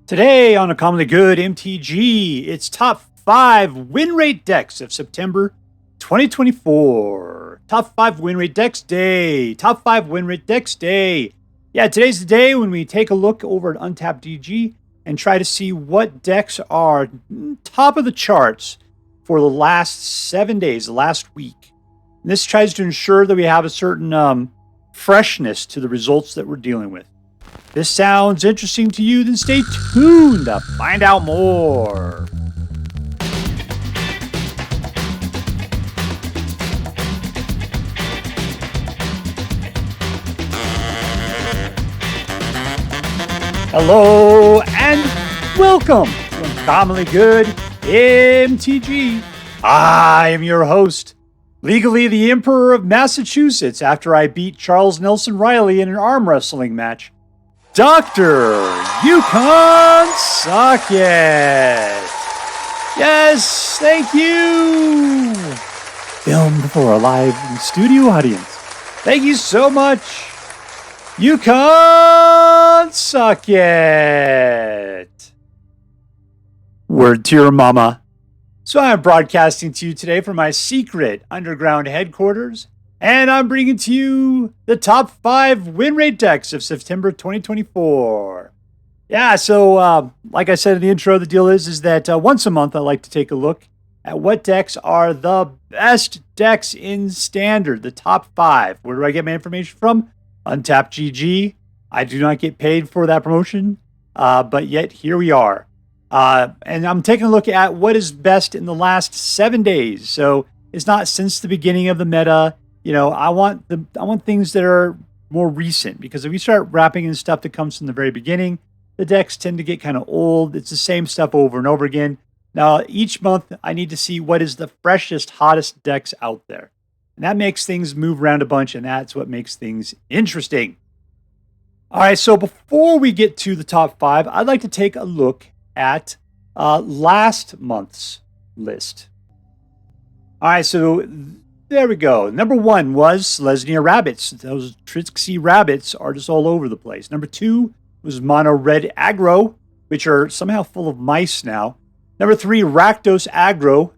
Today on A Commonly Good MTG, it's top 5 win rate decks of September 2024. Top 5 win rate decks day. Top 5 win rate decks day. Yeah, today's the day when we take a look over at Untapped DG and try to see what decks are top of the charts for the last 7 days, the last week. And this tries to ensure that we have a certain freshness to the results that we're dealing with. If this sounds interesting to you, then stay tuned to find out more. Hello and welcome to Commonly Good MTG. I am your host, legally the Emperor of Massachusetts after I beat Charles Nelson Riley in an arm wrestling match, Dr. Yukon Socket. Yes, thank you. Filmed for a live studio audience. Thank you so much, Yukon Socket. Word to your mama. So I'm broadcasting to you today from my secret underground headquarters, and I'm bringing to you the top 5 win rate decks of September 2024. Yeah, so like I said in the intro, the deal is that once a month I like to take a look at what decks are the best decks in Standard, the top 5. Where do I get my information from? Untapped GG. I do not get paid for that promotion, but yet here we are. And I'm taking a look at what is best in the last 7 days. So it's not since the beginning of the meta. You know, I want things that are more recent, because if we start wrapping in stuff that comes from the very beginning, the decks tend to get kind of old. It's the same stuff over and over again. Now, each month I need to see what is the freshest, hottest decks out there. And that makes things move around a bunch, and that's what makes things interesting. All right, so before we get to the top 5, I'd like to take a look at last month's list. All right, so there we go. Number 1 was Selesnya Rabbits. Those tricksy rabbits are just all over the place. Number 2 was Mono-Red Aggro, which are somehow full of mice now. Number 3, Rakdos Aggro.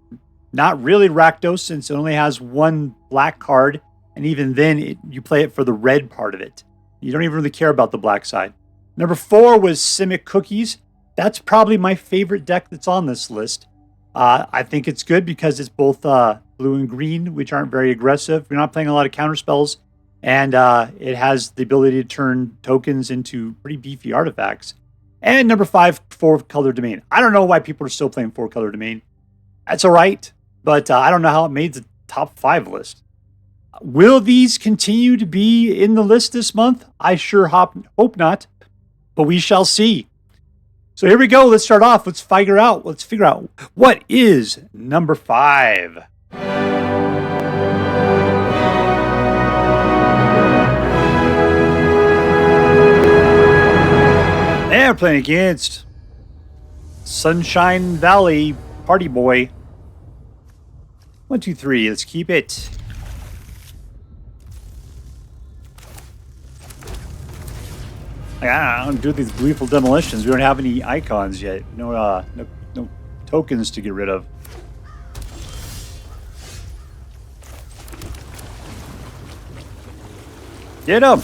Not really Rakdos, since it only has one black card, and even then you play it for the red part of it. You don't even really care about the black side. Number 4 was Simic Cookies. That's probably my favorite deck that's on this list. I think it's good because it's both blue and green, which aren't very aggressive. You're not playing a lot of counter spells, and it has the ability to turn tokens into pretty beefy artifacts. And number 5, 4-color domain. I don't know why people are still playing 4-color domain. That's all right, but I don't know how it made the top 5 list. Will these continue to be in the list this month? I sure hope not, but we shall see. So here we go. Let's start off. Let's figure out what is number 5. And we're playing against Sunshine Valley Party Boy. 1, 2, 3. Let's keep it. I don't do these gleeful demolitions. We don't have any icons yet. No tokens to get rid of. Get him!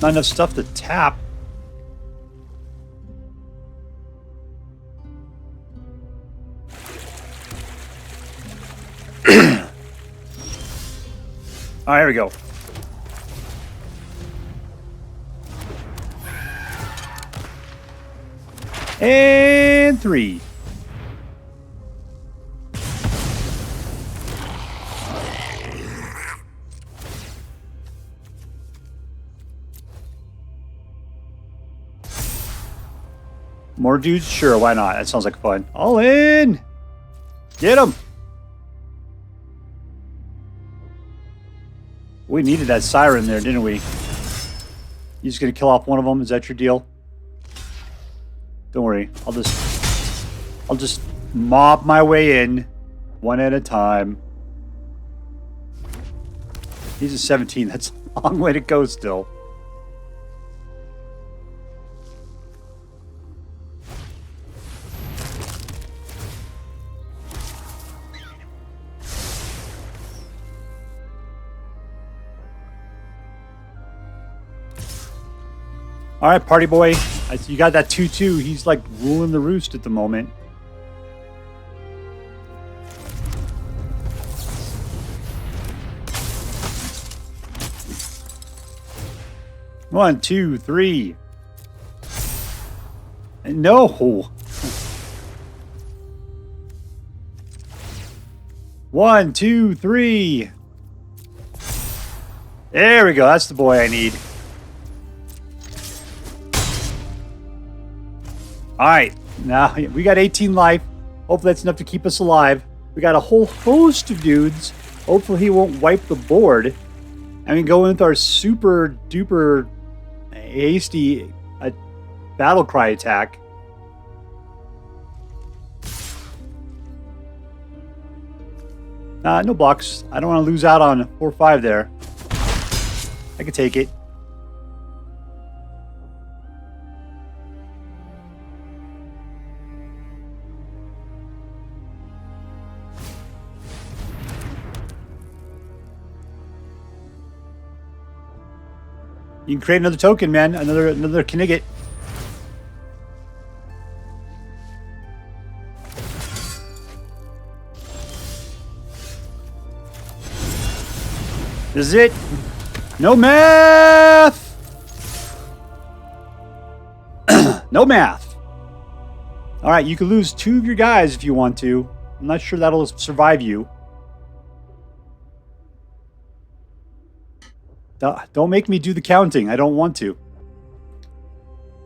Not enough stuff to tap. All right, here we go. And 3. More dudes? Sure, why not? That sounds like fun. All in! Get them! We needed that siren there, didn't we? You just gonna kill off one of them? Is that your deal? Don't worry. I'll just mob my way in one at a time. He's a 17. That's a long way to go still. All right, party boy. I see you got that 2/2. He's like ruling the roost at the moment. One, two, three. No. 1, 2, 3. There we go. That's the boy I need. All right. Now we got 18 life. Hopefully that's enough to keep us alive. We got a whole host of dudes. Hopefully he won't wipe the board. And we go in with our super duper hasty battle cry attack. No blocks. I don't want to lose out on 4-5 there. I can take it. You can create another token, man. Another Knigget. This is it. No math. No math. All right, you can lose 2 of your guys if you want to. I'm not sure that'll survive you. Don't make me do the counting. I don't want to.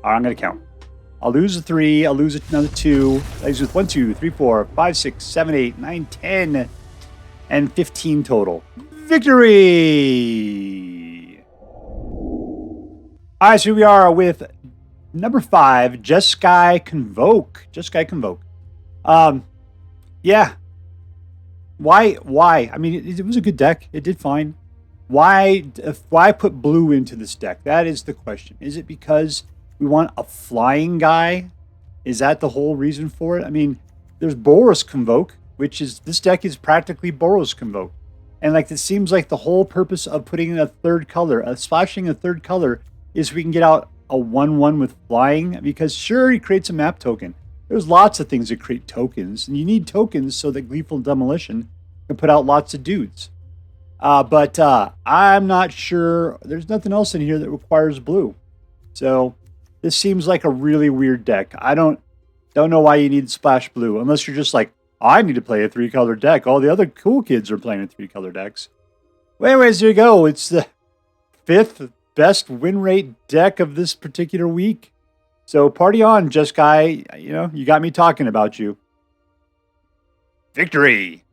All right, I'm going to count. I'll lose a 3. I'll lose another 2. I lose with 1, 2, 3, 4, 5, 6, 7, 8, 9, 10, and 15 total. Victory! All right, so here we are with number 5, Jeskai Convoke. Jeskai Convoke. Yeah. Why? I mean, it was a good deck. It did fine. Why put blue into this deck? That is the question. Is it because we want a flying guy? Is that the whole reason for it? I mean, there's Boros Convoke, which is, this deck is practically Boros Convoke. And like, it seems like the whole purpose of putting in a third color, splashing a third color, is we can get out a 1/1 with flying, because sure, he creates a map token. There's lots of things that create tokens, and you need tokens so that Gleeful Demolition can put out lots of dudes. But I'm not sure. There's nothing else in here that requires blue. So this seems like a really weird deck. I don't know why you need splash blue, unless you're just like, I need to play a 3-color deck. All the other cool kids are playing 3-color decks. Well, anyways, there you go. It's the 5th best win rate deck of this particular week. So party on, Jeskai. You know, you got me talking about you. Victory!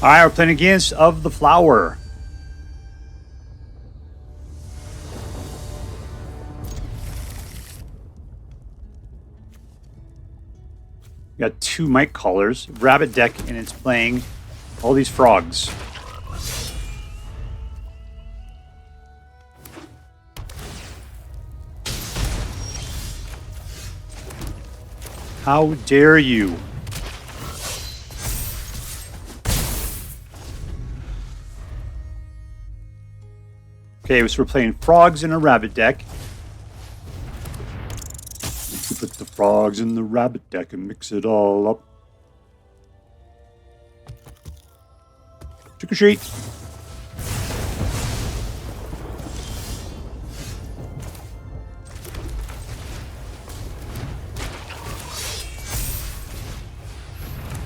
All right, we're playing against Of the Flower. We got 2 Might Callers, Rabbit deck, and it's playing all these frogs. How dare you? Okay, so we're playing frogs in a rabbit deck. You put the frogs in the rabbit deck and mix it all up. Trick or treat.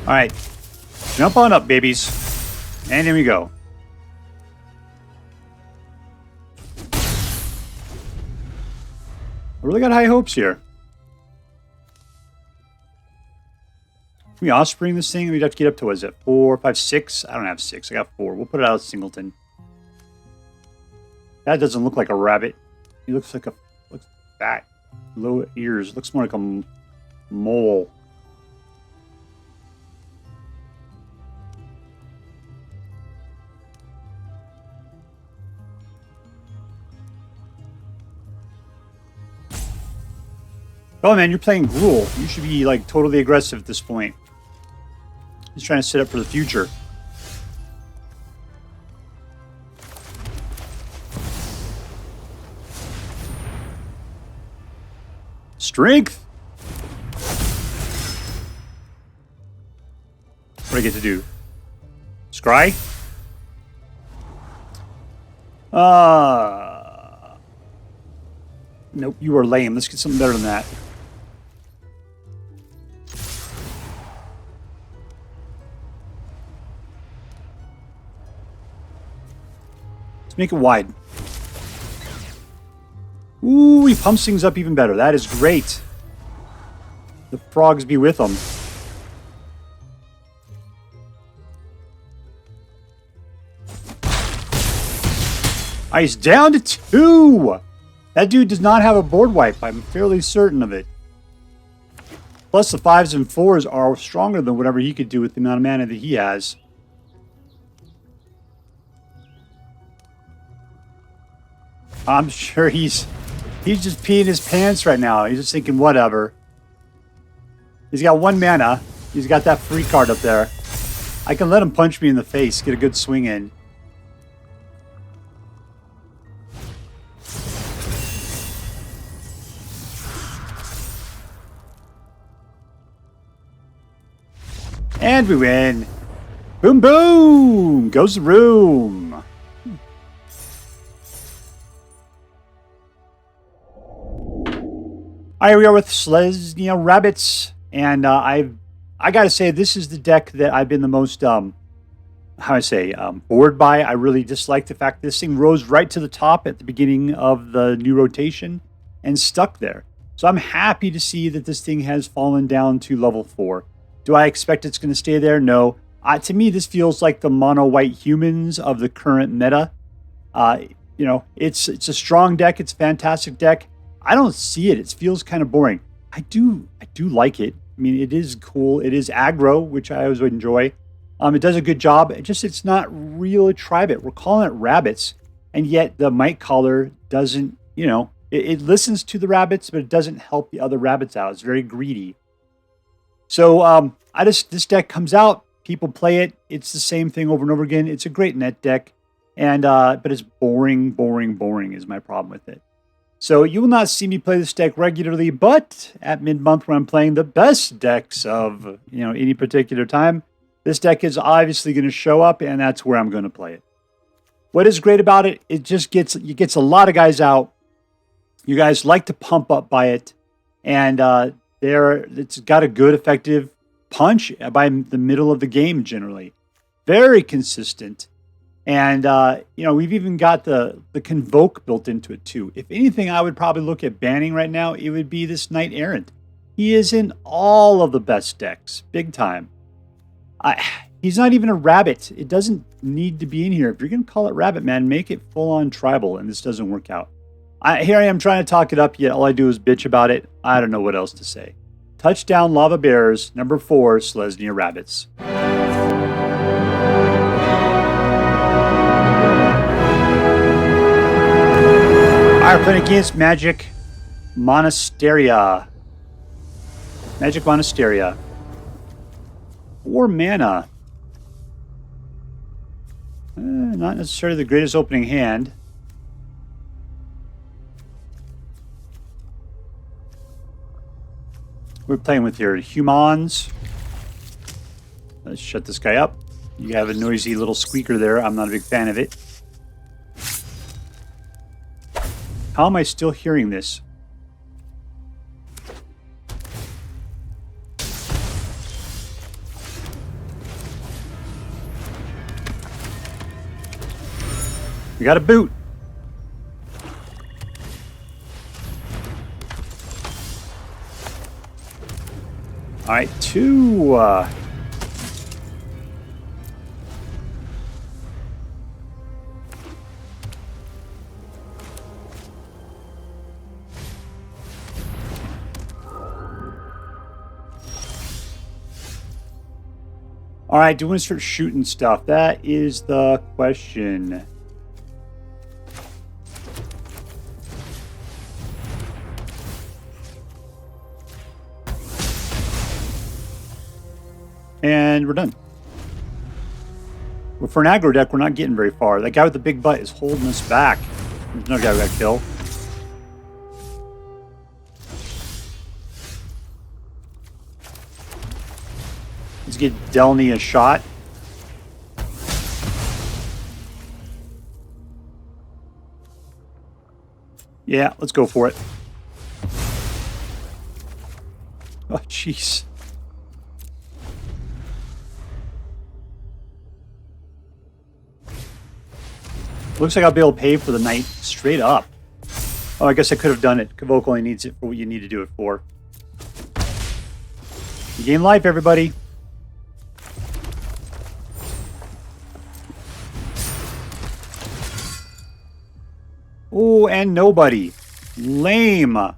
All right, jump on up, babies. And here we go. I really got high hopes here. Can we Offspring this thing? We'd have to get up to, what is it, 4, 5, 6? I don't have 6. I got 4. We'll put it out as Singleton. That doesn't look like a rabbit. He looks like looks fat. Low ears. Looks more like a mole. Oh man, you're playing Gruul. You should be like totally aggressive at this point. He's trying to set up for the future. Strength. What do I get to do? Scry? Nope, you are lame. Let's get something better than that. Let's make it wide. Ooh, he pumps things up even better. That is great. The frogs be with them. He's down to 2. That dude does not have a board wipe. I'm fairly certain of it. Plus, the 5s and 4s are stronger than whatever he could do with the amount of mana that he has. I'm sure he's just peeing his pants right now. He's just thinking, whatever. He's got 1 mana. He's got that free card up there. I can let him punch me in the face, get a good swing in. And we win. Boom, boom. Goes the room. All right, we are with Selesnya Rabbits. And I got to say, this is the deck that I've been the most, bored by. I really dislike the fact this thing rose right to the top at the beginning of the new rotation and stuck there. So I'm happy to see that this thing has fallen down to level 4. Do I expect it's going to stay there? No. To me, this feels like the mono-white humans of the current meta. You know, it's a strong deck. It's a fantastic deck. I don't see it. It feels kind of boring. I do like it. I mean, it is cool. It is aggro, which I always would enjoy. It does a good job. It's not real a Tribit. We're calling it rabbits, and yet the Might Caller doesn't. You know, it listens to the rabbits, but it doesn't help the other rabbits out. It's very greedy. So this deck comes out, people play it. It's the same thing over and over again. It's a great net deck, and but it's boring is my problem with it. So you will not see me play this deck regularly, but at mid-month when I'm playing the best decks of any particular time, this deck is obviously going to show up, and that's where I'm going to play it. What is great about it? It just gets a lot of guys out. You guys like to pump up by it, and it's got a good, effective punch by the middle of the game, generally. Very consistent. And, we've even got the Convoke built into it, too. If anything, I would probably look at banning right now. It would be this Knight Errant. He is in all of the best decks. Big time. He's not even a rabbit. It doesn't need to be in here. If you're going to call it rabbit, man, make it full-on tribal, and this doesn't work out. Here I am trying to talk it up, yet all I do is bitch about it. I don't know what else to say. Touchdown Lava Bears, number 4, Selesnya Rabbits. Alright, playing against MagicMonasteria. MagicMonasteria. 4 mana. Not necessarily the greatest opening hand. We're playing with your humans. Let's shut this guy up. You have a noisy little squeaker there. I'm not a big fan of it. How am I still hearing this? We got a boot. All right, 2. All right, do we want to start shooting stuff? That is the question. And we're done. Well, for an aggro deck, we're not getting very far. That guy with the big butt is holding us back. There's another guy we got to kill. get Delny a shot. Yeah, let's go for it. Oh, jeez. Looks like I'll be able to pay for the night straight up. Oh, I guess I could have done it. Convoke only needs it for what you need to do it for. You gain life, everybody. Oh, and nobody. Lame. Alright,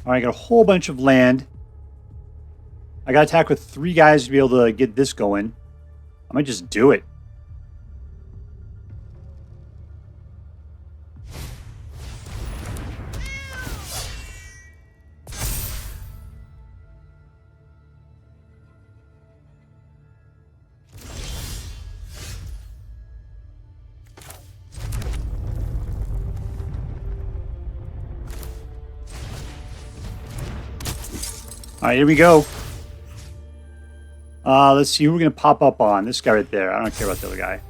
I got a whole bunch of land. I got to attack with 3 guys to be able to get this going. I might just do it. Alright, here we go. Let's see who we're going to pop up on. This guy right there. I don't care about the other guy.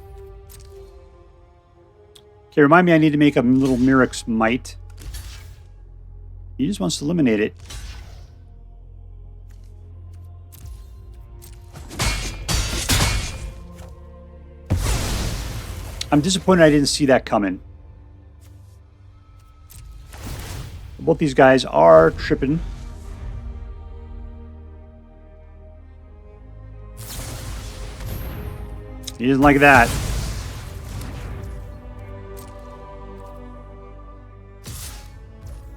Okay, remind me I need to make a little Mirror's Might. He just wants to eliminate it. I'm disappointed I didn't see that coming. Both these guys are tripping. He doesn't like that.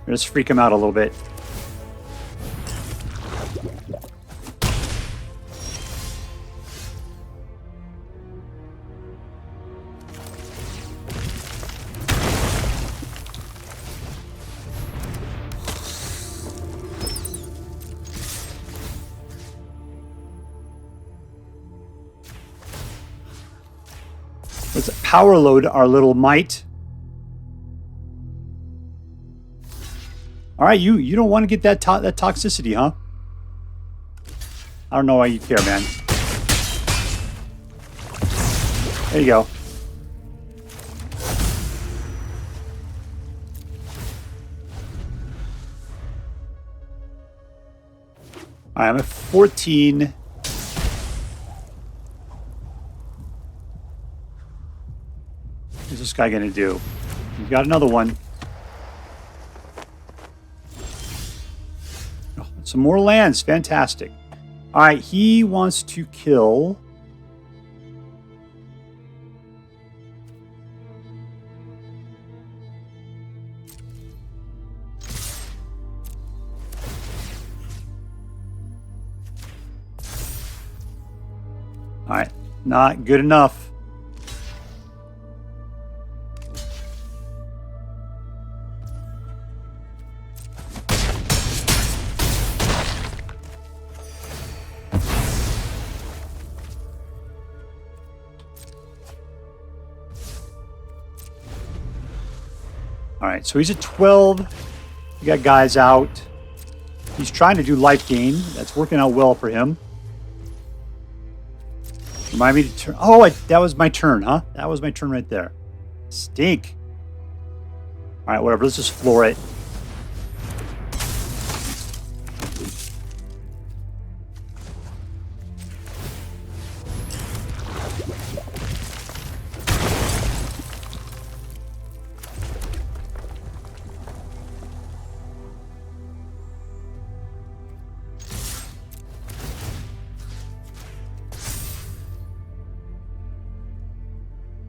Let's freak him out a little bit. Let's power load our little might. All right, you don't want to get that toxicity, huh? I don't know why you care, man. There you go. All right, I'm at 14. What's this guy gonna do? He's got another one. Oh, some more lands, fantastic. All right, he wants to kill. All right, not good enough. Alright, so he's at 12. We got guys out. He's trying to do life gain. That's working out well for him. Remind me to turn. Oh, that was my turn, huh? That was my turn right there. Stink. Alright, whatever. Let's just floor it.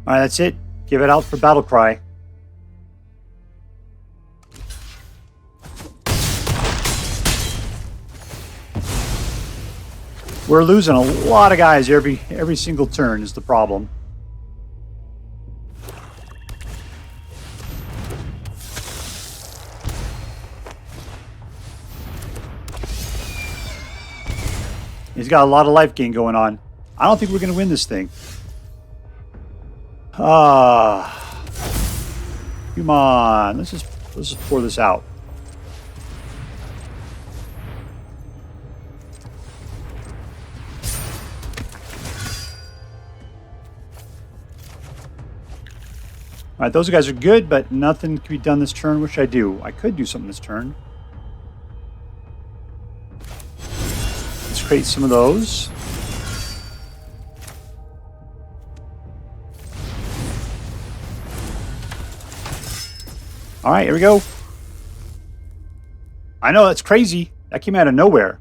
All right, that's it. Give it out for Battle Cry. We're losing a lot of guys every single turn is the problem. He's got a lot of life gain going on. I don't think we're going to win this thing. Come on. Let's just pour this out. Alright, those guys are good, but nothing can be done this turn. Which I do. I could do something this turn. Let's create some of those. Alright, here we go. I know, that's crazy. That came out of nowhere.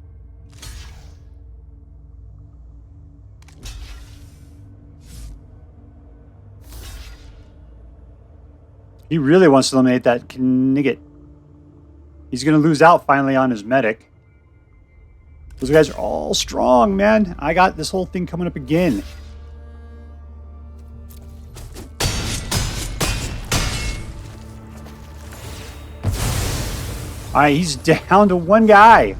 He really wants to eliminate that Knigget. He's going to lose out finally on his medic. Those guys are all strong, man. I got this whole thing coming up again. Alright, he's down to one guy.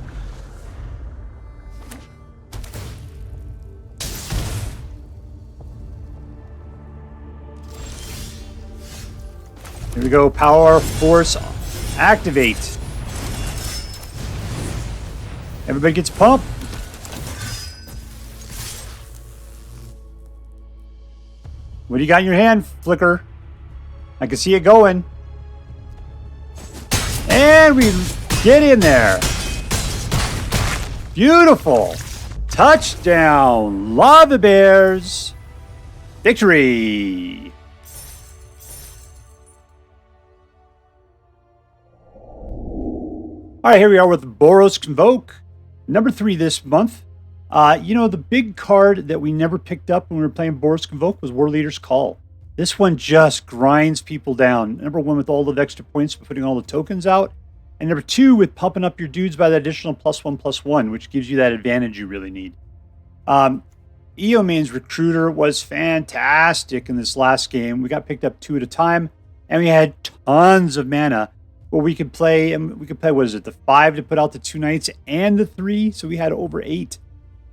Here we go. Power Force activate. Everybody gets pumped. What do you got in your hand, Flicker? I can see it going. And we get in there. Beautiful. Touchdown. Lava Bears. Victory. All right, here we are with Boros Convoke. Number 3 this month. You know, the big card that we never picked up when we were playing Boros Convoke was War Leader's Call. This one just grinds people down. Number 1 with all the extra points for putting all the tokens out. And number 2 with pumping up your dudes by the additional +1/+1, which gives you that advantage you really need. Eomane's Recruiter was fantastic in this last game. We got picked up 2 at a time, and we had tons of mana. Well, we could play, what is it, the 5 to put out the 2 knights and the 3, so we had over 8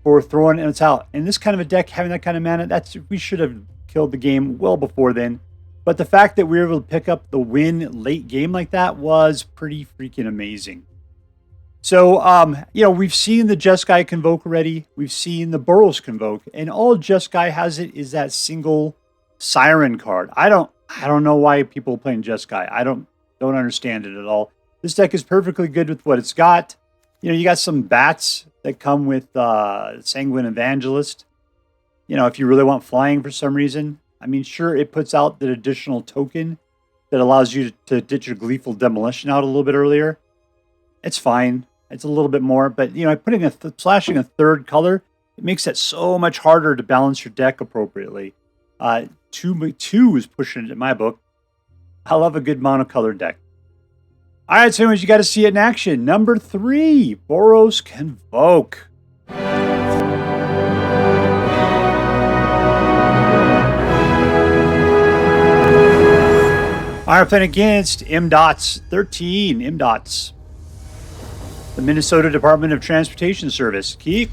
for throwing it out. And this kind of a deck, having that kind of mana, we should have killed the game well before then. But the fact that we were able to pick up the win late game like that was pretty freaking amazing. So, you know, we've seen the Jeskai Convoke already. We've seen the Boros Convoke, and all Jeskai has it is that single Siren card. I don't know why people are playing Jeskai. I don't understand it at all. This deck is perfectly good with what it's got. You know, you got some bats that come with Sanguine Evangelist. You know, if you really want flying for some reason. I mean, sure, it puts out the additional token that allows you to ditch your Gleeful Demolition out a little bit earlier. It's fine. It's a little bit more, but, you know, putting slashing a 3rd color, it makes it so much harder to balance your deck appropriately. 2 is pushing it in my book. I love a good monocolored deck. All right, so anyways, you got to see it in action. Number 3, Boros Convoke. All right, playing against MDOTS 13, MDOTS. The Minnesota Department of Transportation Service. Keep.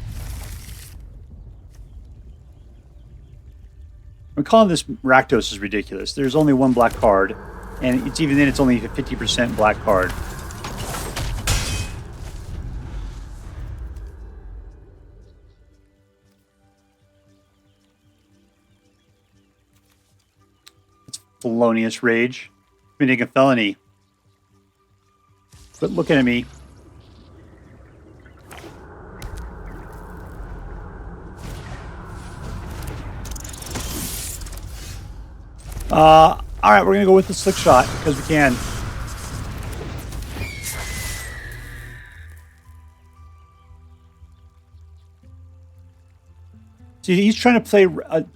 I'm calling this Rakdos is ridiculous. There's only 1 black card, and it's even then it's only a 50% black card. It's Felonious Rage. Committing a felony. Quit looking at me. All right, we're gonna go with the Slickshot because we can. See, he's trying to play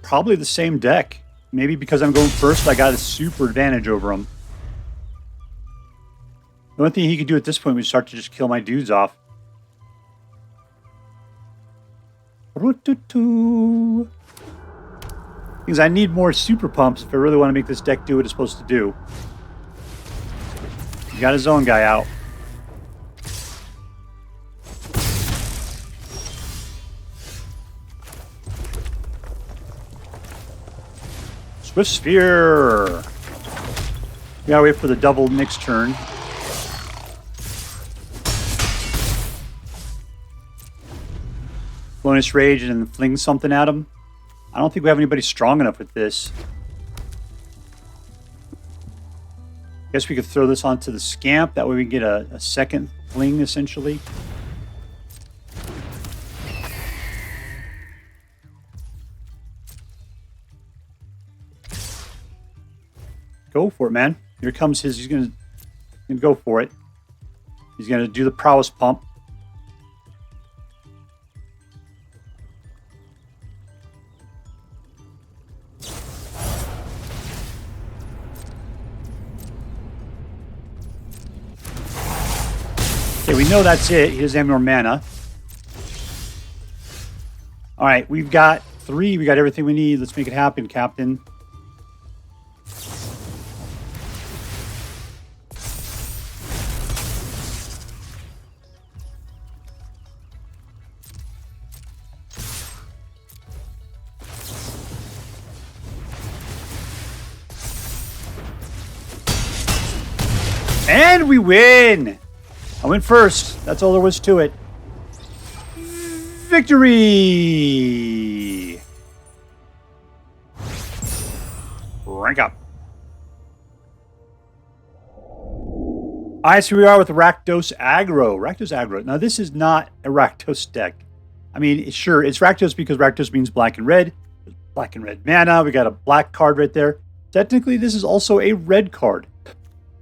probably the same deck. Maybe because I'm going first, I got a super advantage over him. The only thing he could do at this point was start to just kill my dudes off. Because I need more super pumps if I really want to make this deck do what it's supposed to do. He got his own guy out. Swiftspear. We gotta wait for the double next turn. Felonious Rage and then fling something at him. I don't think we have anybody strong enough with this. Guess we could throw this onto the Scamp. That way we can get a second fling, essentially. Go for it, man. Here comes his. He's gonna go for it. He's gonna do the prowess pump. Okay, we know that's it. He doesn't have more mana. All right, we've got 3. We got everything we need. Let's make it happen, Captain. And we win! I went first. That's all there was to it. Victory! Rank up. Alright, so we are with Rakdos Aggro. Rakdos Aggro. Now, this is not a Rakdos deck. I mean, sure, it's Rakdos because Rakdos means black and red. There's black and red mana. We got a black card right there. Technically, this is also a red card.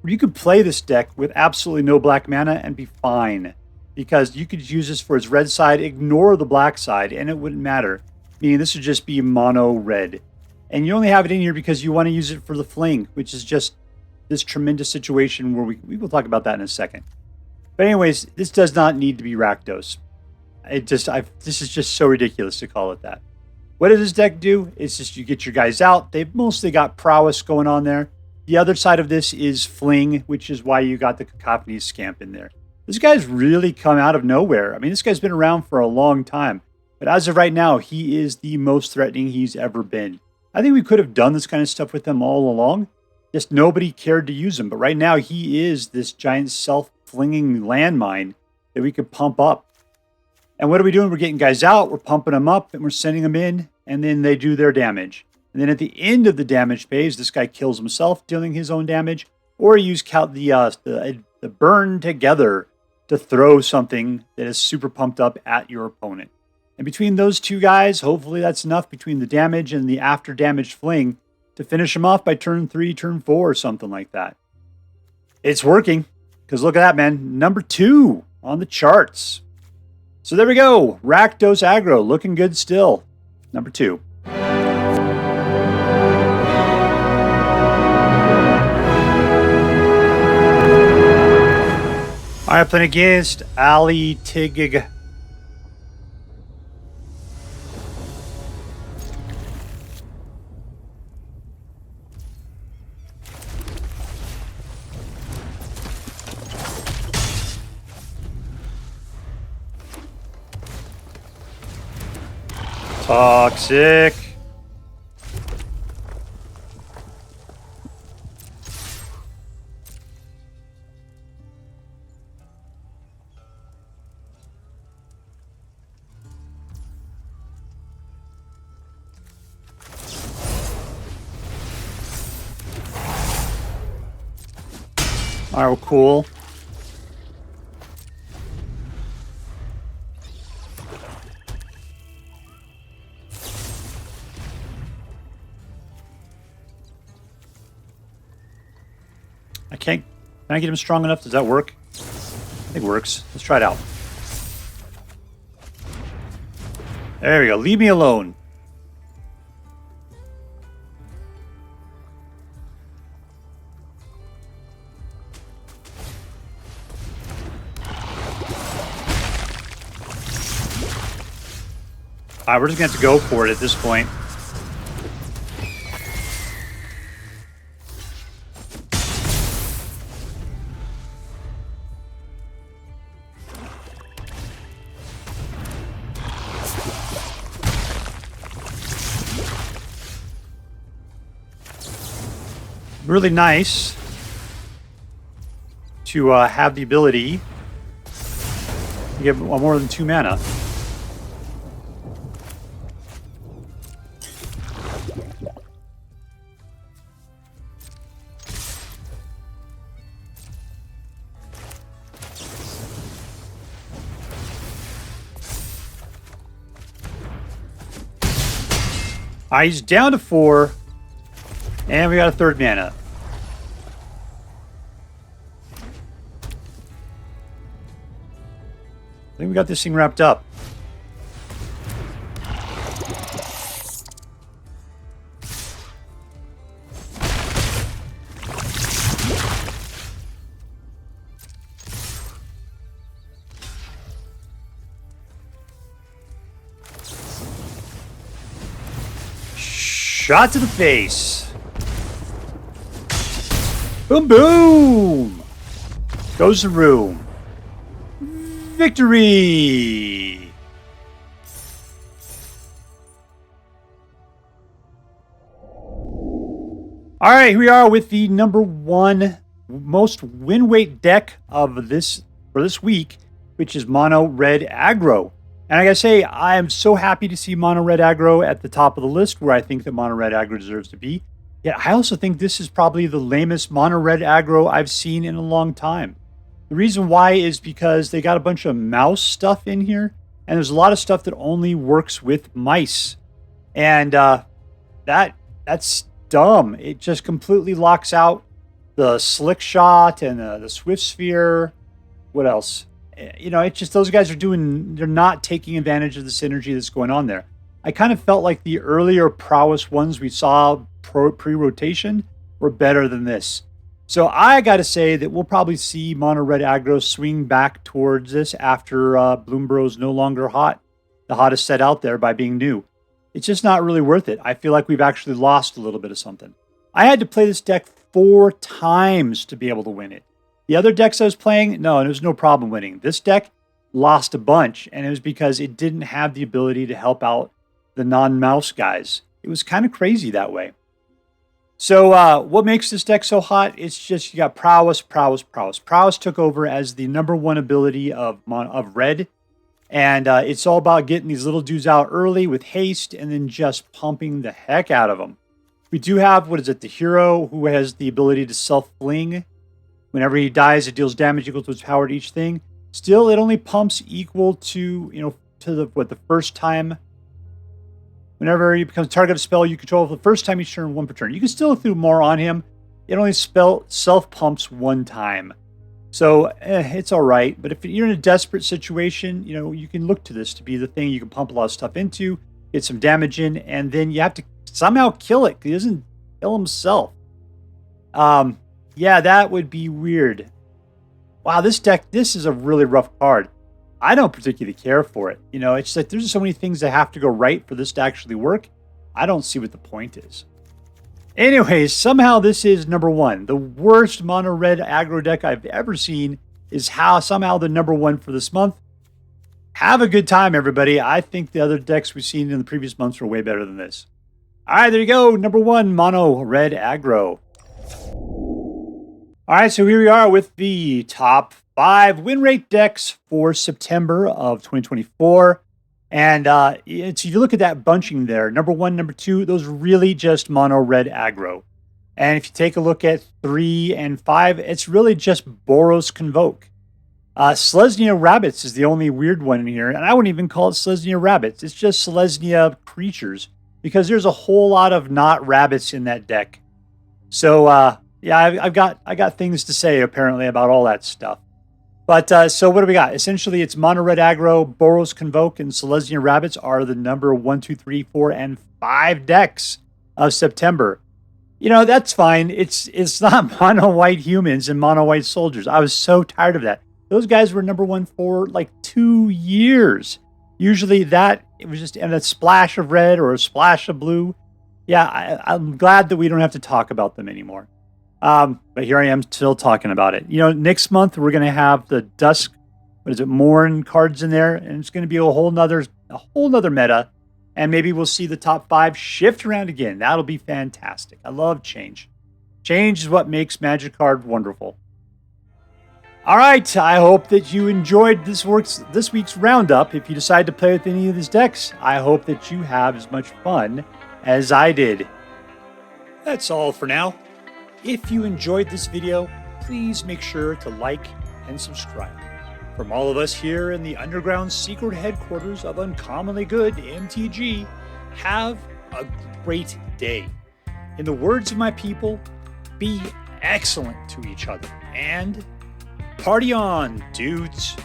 You could play this deck with absolutely no black mana and be fine. Because you could use this for its red side, ignore the black side, and it wouldn't matter. Meaning this would just be mono-red. And you only have it in here because you want to use it for the fling, which is just this tremendous situation where we will talk about that in a second. But anyways, this does not need to be Rakdos. This is just so ridiculous to call it that. What does this deck do? It's just you get your guys out. They've mostly got prowess going on there. The other side of this is fling, which is why you got the Cacophony Scamp in there. This guy's really come out of nowhere. I mean, this guy's been around for a long time. But as of right now, he is the most threatening he's ever been. I think we could have done this kind of stuff with him all along. Just nobody cared to use him. But right now, he is this giant self-flinging landmine that we could pump up. And what are we doing? We're getting guys out, we're pumping them up, and we're sending them in, and then they do their damage. And then at the end of the damage phase, this guy kills himself, dealing his own damage, or you use the burn together to throw something that is super pumped up at your opponent. And between those two guys, hopefully that's enough between the damage and the after damage fling to finish him off by turn 3, turn 4, or something like that. It's working, because look at that, man. Number 2 on the charts. So there we go. Rakdos Aggro, looking good still. Number 2. All right, playing against alytcg. Toxic. All right, well, cool. Can I get him strong enough? Does that work? I think it works. Let's try it out. There we go. Leave me alone. Alright, we're just going to have to go for it at this point. Really nice to have the ability to get more than 2 mana. All right, he's down to 4. And we got a 3rd mana. I think we got this thing wrapped up. Shot to the face. Boom, boom. Goes the room. Victory. All right, here we are with the number 1 most win weight deck of this for this week, which is Mono-Red Aggro. And I gotta say, I am so happy to see Mono-Red Aggro at the top of the list where I think that Mono-Red Aggro deserves to be. Yet I also think this is probably the lamest Mono-Red Aggro I've seen in a long time. The reason why is because they got a bunch of mouse stuff in here, and there's a lot of stuff that only works with mice. And that's dumb. It just completely locks out the Slickshot and the Swiftspear. What else? You know, it's just those guys they're not taking advantage of the synergy that's going on there. I kind of felt like the earlier prowess ones we saw pre-rotation were better than this. So I got to say that we'll probably see Mono-Red Aggro swing back towards this after Bloomburrow's no longer hot, the hottest set out there by being new. It's just not really worth it. I feel like we've actually lost a little bit of something. I had to play this deck 4 times to be able to win it. The other decks I was playing, no, it was no problem winning. This deck lost a bunch, and it was because it didn't have the ability to help out the non-mouse guys. It was kind of crazy that way. So what makes this deck so hot? It's just you got prowess, prowess, prowess. Prowess took over as the number 1 ability of red, and it's all about getting these little dudes out early with haste and then just pumping the heck out of them. We do have, the hero who has the ability to self-fling. Whenever he dies, it deals damage equal to its power to each thing. Still, it only pumps equal to, the first time. Whenever he becomes target of a spell you control for the first time each turn, 1 per turn. You can still do more on him. It only self-pumps 1 time. So, it's all right. But if you're in a desperate situation, you can look to this to be the thing you can pump a lot of stuff into, get some damage in, and then you have to somehow kill it. He doesn't kill himself. Yeah, that would be weird. Wow, this is a really rough card. I don't particularly care for it. It's like there's so many things that have to go right for this to actually work. I don't see what the point is. Anyways, somehow this is number 1. The worst Mono-Red Aggro deck I've ever seen is somehow the number 1 for this month. Have a good time, everybody. I think the other decks we've seen in the previous months were way better than this. All right, there you go. Number 1, Mono-Red Aggro. All right, so here we are with the top 5 win rate decks for September of 2024. And if you look at that bunching there, number 1, number 2, those are really just Mono-Red Aggro. And if you take a look at 3 and 5, it's really just Boros Convoke. Selesnya Rabbits is the only weird one in here, and I wouldn't even call it Selesnya Rabbits. It's just Selesnya creatures, because there's a whole lot of not rabbits in that deck. So, yeah, I got things to say, apparently, about all that stuff. But, so what do we got? Essentially, it's Mono-Red Aggro, Boros Convoke, and Selesnya Rabbits are the number 1, 2, 3, 4, and 5 decks of September. That's fine. It's not mono-white humans and mono-white soldiers. I was so tired of that. Those guys were number 1 for, 2 years. Usually it was just in a splash of red or a splash of blue. Yeah, I'm glad that we don't have to talk about them anymore. But here I am still talking about it. Next month we're going to have the Dusk, Morn cards in there, and it's going to be a whole nother meta, and maybe we'll see the top 5 shift around again. That'll be fantastic. I love change. Change is what makes Magic card wonderful. All right, I hope that you enjoyed this week's roundup. If you decide to play with any of these decks, I hope that you have as much fun as I did. That's all for now. If you enjoyed this video, please make sure to like and subscribe. From all of us here in the underground secret headquarters of Uncommonly Good MTG, have a great day. In the words of my people, be excellent to each other and party on, dudes.